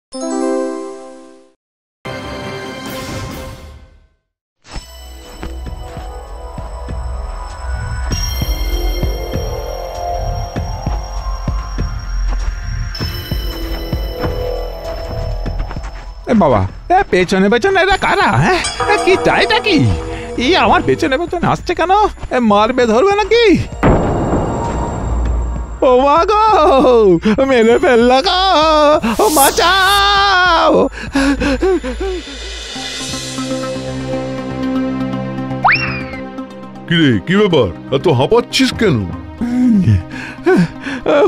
বাবা, পেছনে পেছনে এরা কারা? হ্যাঁ, কি চাইটা কি? আমার পেছনে পেছনে আসছে কেন? মারবে ধরবে নাকি? ও মা গো, মেরে ফেললা গো, বাঁচাও! কিরে, কি ব্যাপার? এত হাঁপাচ্ছিস কেন?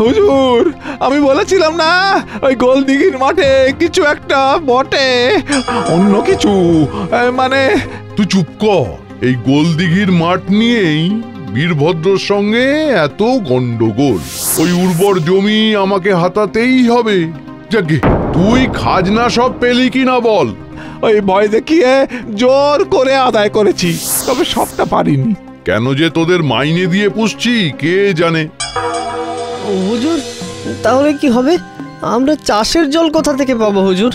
হুজুর, আমি বলেছিলাম না ওই গোলদিঘির মাঠে কিছু একটা বটে, অন্য কিছু। মানে তুই চুপ কর। এই গোলদিঘির মাঠ নিয়েই বীরভদ্রর সঙ্গে এত গন্ডগোল। ওই উর্বর জমি আমাকে হাতাতেই হবে। যাকে তুই খাজনা সব পেলি কিনা বল। ওই ভয় দেখিয়ে জোর করে আদায় করেছি, তবে সবটা পারিনি। কেন যে তোদের মাইনে দিয়ে পুষছি কে জানে। হুজুর, তাহলে কি হবে? আমরা চাষের জল কোথা থেকে পাবো হুজুর?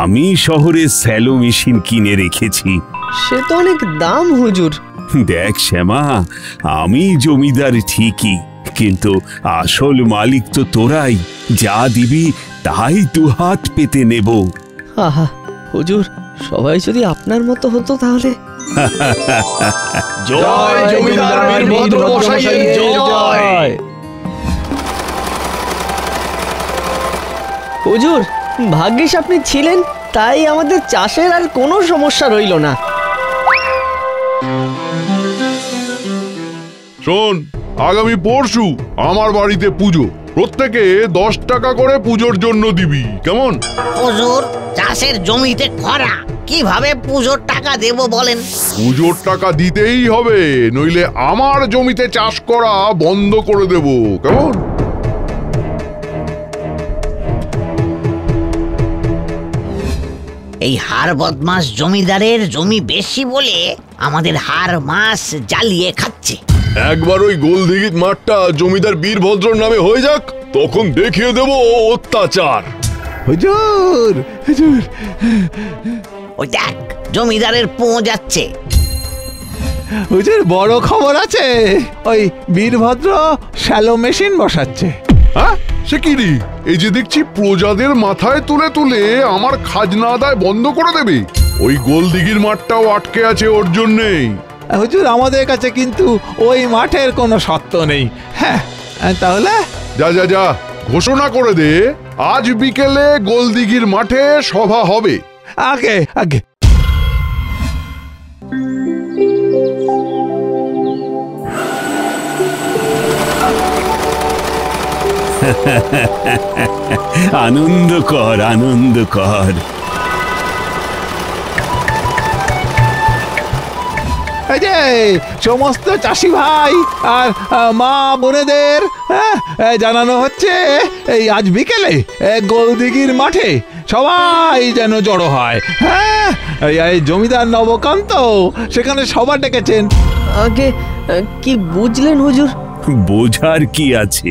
আমি শহরে স্যালো মেশিন কিনে রেখেছি। সে তো অনেক দাম হুজুর। দেখ শ্যামা, আমি জমিদার ঠিকই, কিন্তু আসল মালিক তো তোরাই। যা দিবি তাই দু হাত পেতে নেব। আহা হুজুর, সবাই যদি আপনার মতো হতো তাহলে। জয় জমিদার বীরভদ্র মশাইয়ের জয়। হুজুর, ভাগ্যিস আপনি ছিলেন, তাই আমাদের চাষের আর কোনো সমস্যা রইল না। শোন, আগামী পরশু আমার বাড়িতে পুজো। প্রত্যেকে 10 টাকা করে পুজোর জন্য দিবি, কেমন? হুজুর, চাষের জমিতে খরা, কিভাবে পুজোর টাকা দেব বলেন? পুজোর টাকা দিতেই হবে, নইলে আমার জমিতে চাষ করা বন্ধ করে দেব, কেমন? এই হার বদমাস জমিদারের জমি বেশি বলে আমাদের হার মাস জ্বালিয়ে খাচ্ছে। একবার ওই গোলদিঘির মাঠটা জমিদার বীরভদ্রর নামে হয়ে যাক, তখন দেখিয়ে দেব অত্যাচার। হুজুর, হুজুর, ওই দেখ, জমিদারের পো যাচ্ছে। হুজুর, বড় খবর আছে। ওই বীরভদ্র শ্যালো মেশিন বসাচ্ছে। হ্যাঁ, সে কি রে? এই যে দেখছি প্রজাদের মাথায় তুলে তুলে আমার খাজনা আদায় বন্ধ করে দেবে। ওই গোলদিঘির মাঠটাও আটকে আছে ওর জন্যেই। হুজুর, আমাদের কাছে কিন্তু ওই মাঠের কোনো সত্ত্ব নেই। হ্যাঁ, তাহলে যা যা যা, ঘোষণা করে দে, আজ বিকেলে গোলদিঘির মাঠে সভা হবে। আগে আগে আনন্দ কর, আনন্দ কর। এই যে সমস্ত চাষি ভাই আর মা বোনেদের জানানো হচ্ছে, এই আজ বিকেলে গোলদিঘির মাঠে সবাই যেন জড়ো হয়। হ্যাঁ, এই জমিদার নবকান্ত সেখানে সভা ডেকেছেন। আগে কি বুঝলেন হুজুর? বোঝার কি আছে,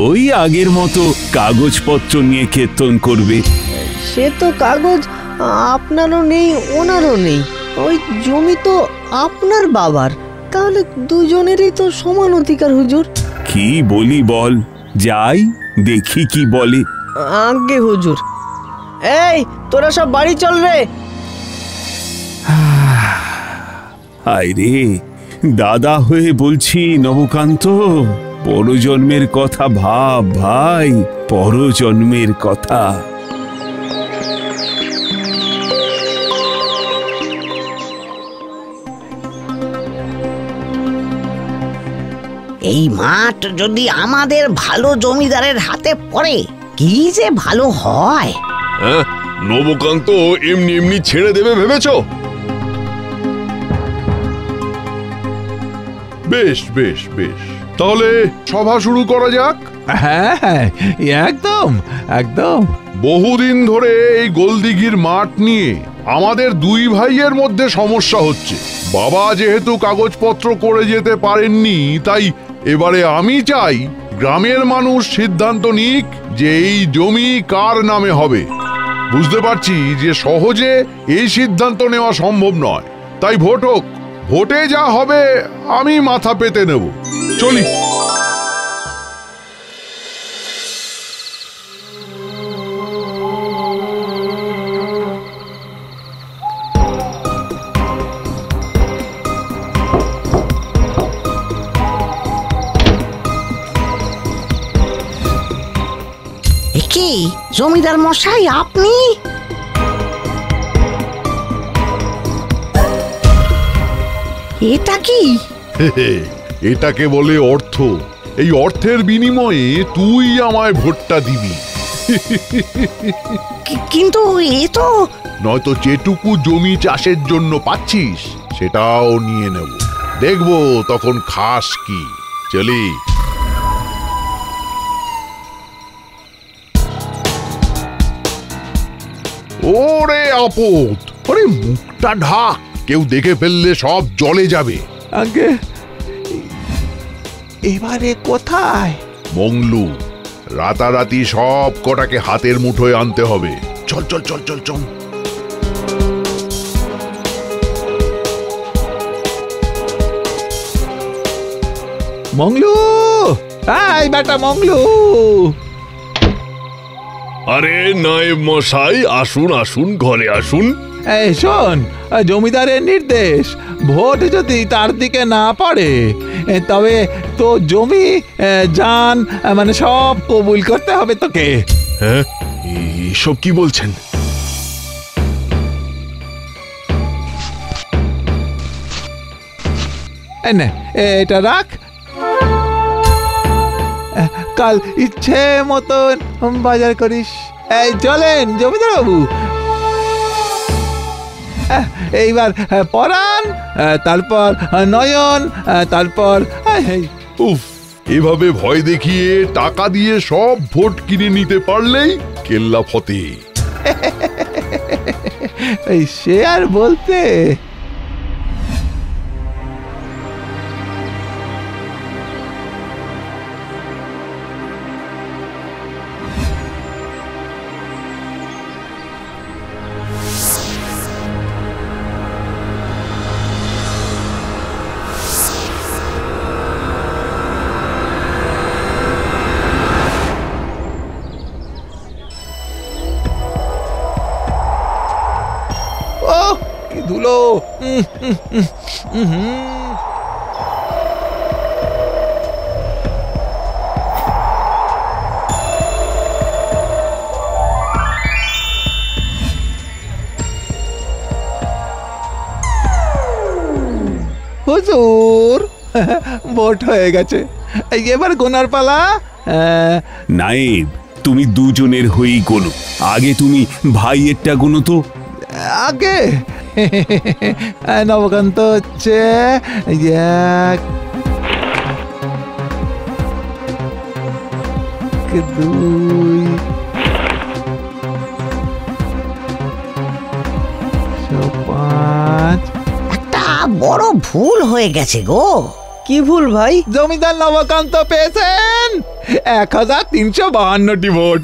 ওই আগের মতো কাগজপত্র নিয়ে কীর্তন করবে। সে তো কাগজ আপনারও নেই, ওনারও নেই। ওই জমি তো আপনার বাবার, তাহলে দুজনেরই তো সমান অধিকার হুজুর। কি বলি বল, যাই দেখি কি বলে। আগে হুজুর, এই তোরা সব বাড়ি চল রে। হায় রে, দাদা হয়ে বলছি নবকান্ত, পরজন্মের কথা ভাব ভাই, পরজন্মের কথা। এই মাঠ যদি আমাদের ভালো জমিদারের হাতে পড়ে, কি যে ভালো হয়। হ্যাঁ, নবকান্ত এমনি এমনি ছেড়ে দেবে ভেবেছ? বেশ বেশ বেশ, তাহলে সভা শুরু করা যাক। হ্যাঁ হ্যাঁ, একদম একদম। বহুদিন ধরে এই গোলদিঘির মাঠ নিয়ে আমাদের দুই ভাইয়ের মধ্যে সমস্যা হচ্ছে। বাবা যেহেতু কাগজপত্র করে যেতে পারেননি, তাই এবারে আমি চাই গ্রামের মানুষ সিদ্ধান্ত নিক যে এই জমি কার নামে হবে। বুঝতে পারছি যে সহজে এই সিদ্ধান্ত নেওয়া সম্ভব নয়, তাই ভোট হোক, ভোটে যা হবে আমি মাথা পেতে নেব। চলি। কি জমিদার মশাই, আপনি? এটা কি? এটাকে বলে অর্থ। এই অর্থের বিনিময়ে তুই আমায় ভোটটা দিবি। কিন্তু এ তো... নয়তো যেটুকু জমি চাষের জন্য পাচ্ছিস সেটাও নিয়ে নেব, দেখবো তখন খাস কি। চলি। ওরে আপদ, ওরে মুখটা ঢাক, কেউ দেখে ফেললে সব জলে যাবে। আগে এবারে কোথায়? মংলু, রাতারাতি সব কটাকে হাতের মুঠোয় আনতে হবে। চল চল চল চল চল। মংলু, এই বেটা মংলু। আরে নায়েব মশাই, আসুন আসুন, ঘরে আসুন। এই শোন, জমিদারের নির্দেশ, ভোট যদি তার দিকে না পড়ে তবে তো জমি জান মানে সব কবুল করতে হবে তোকে। হ্যাঁ, এসব কি বলছেন? এই নে, এটা রাখ, কাল ইচ্ছে মতন বাজার করিস। এই চলেন জমিদার বাবু। এইবার পরাণ, তারপর নয়ন, তারপর উফ, এভাবে ভয় দেখিয়ে টাকা দিয়ে সব ভোট কিনে নিতে পারলেই কেল্লা ফতে। এই সে আর বলতে। কি ধুলো! হুজুর, ভোট হয়ে গেছে, এবার গোনার পালা। নায়েব, তুমি দুজনের হয়েই গোনো। আগে তুমি ভাইয়েরটা গোনো তো। আগে নবকান্ত হচ্ছে 1, 2, 5। একটা বড় ভুল হয়ে গেছে গো। কি ভুল ভাই? জমিদার নবকান্ত পেয়েছেন 1352টি ভোট।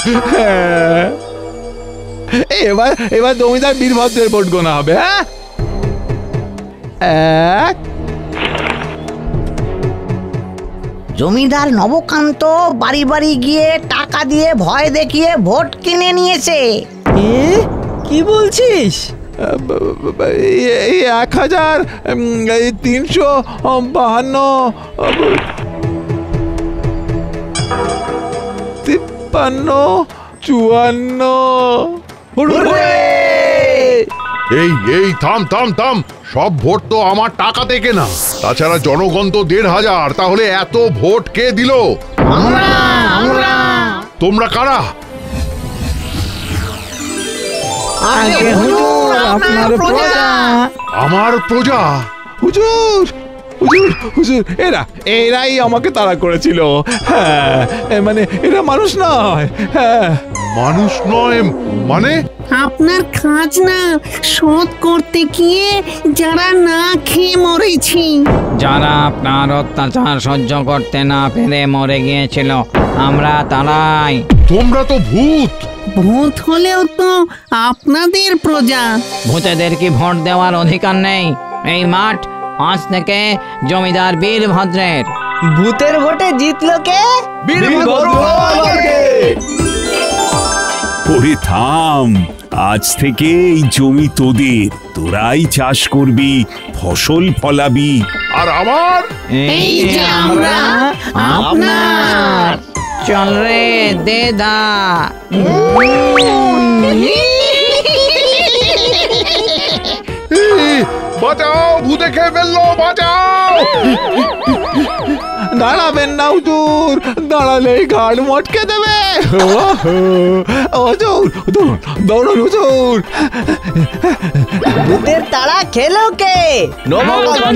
এবার জমিদার বীরভদ্রের ভোট গোনা হবে। হ্যাঁ, 1। জমিদার নবকান্ত বাড়ি বাড়ি গিয়ে টাকা দিয়ে ভয় দেখিয়ে ভোট কিনে নিয়েছে। কি বলছিস? এই 1352, 53, 54। এই থাম থাম থাম, সব ভোট তো আমার টাকা থেকে না। তাছাড়া জনগণ তো 1500, তাহলে এত ভোট কে দিল? তোমরা কারা? আপনার প্রজা। আমার প্রজা? হুজুর হুজুর হুজুর, এরাই আমাকে তাড়া করেছিল। হ্যাঁ, মানে এরা মানুষ নয়। হ্যাঁ, মানুষ নয় মানে? আপনার খাজনা শোধ করতে গিয়ে যারা না খেয়ে মরেছি, যারা আপনার অত্যাচার সহ্য করতে না পেরে মরে গিয়েছিল, আমরা তারাই। তোমরা তো ভূত। ভূত হলেও তো আপনাদের প্রজা। ভূতেদের কি ভোট দেওয়ার অধিকার নেই? এই মাঠ আজ থেকে জমিদার বীরভদ্রের। ভূতের ভোটে জিতলো কে? ওরে থাম, আজ থেকে এই জমি তোদের, তোরাই চাষ করবি, ফসল ফলাবি। আর আমার এই যে আমরা আপনার। চল রে দেদা। বাঁচাও, ভূতে খেয়ে ফেললো, বাঁচাও! দাঁড়াবেন না হুজুর, দাঁড়ালেই ঘাড় মটকে দেবে। হুজুর দৌড়ুন হুজুর। ভূতের তাড়া খেলো কে? নমস্কার।